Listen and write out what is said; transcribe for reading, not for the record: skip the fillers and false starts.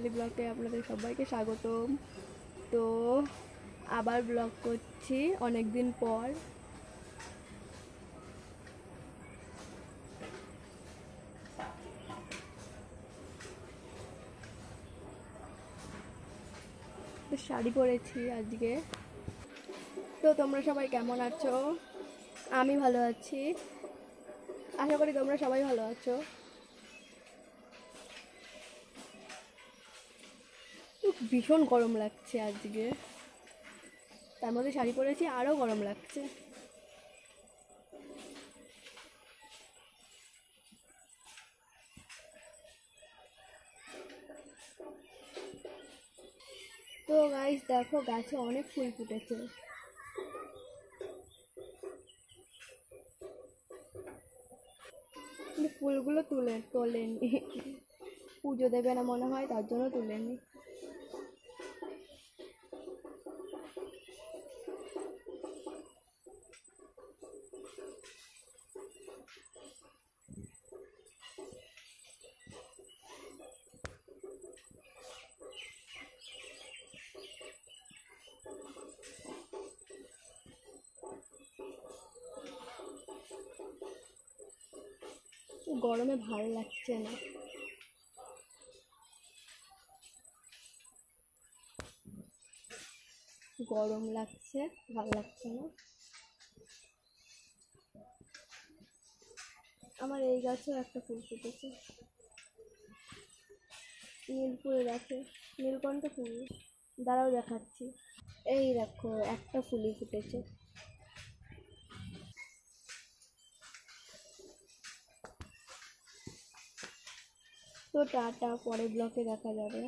Family ব্লগে আপনাদের সবাইকে স্বাগতম। তো আবার ব্লগ করছি অনেক দিন পর। তো শাড়ি পরেছি আজকে। তো তোমরা সবাই কেমন আছো? আমি ভালো আছি, আশা করি তোমরা সবাই ভালো আছো। ভীষণ গরম লাগছে আজকে, তার মধ্যে শাড়ি পরেছি, আরও গরম লাগছে। তো গাইস দেখো, গাছে অনেক ফুল ফুটেছে। ফুলগুলো তোলেনি, পুজো দেবে না মনে হয়, তার জন্য তুলেনি। গরমে ভালো লাগছে না। গরম লাগছে, ভালো লাগছে না। আমার এই গাছেও একটা ফুল ফুটেছে, নীল ফুল গাছে, নীলকণ্ঠ ফুল। দাঁড়াও দেখাচ্ছি। এই দেখো, একটা ফুলই ফুটেছে। তো টাটা, পরের ব্লকে দেখা যাবে।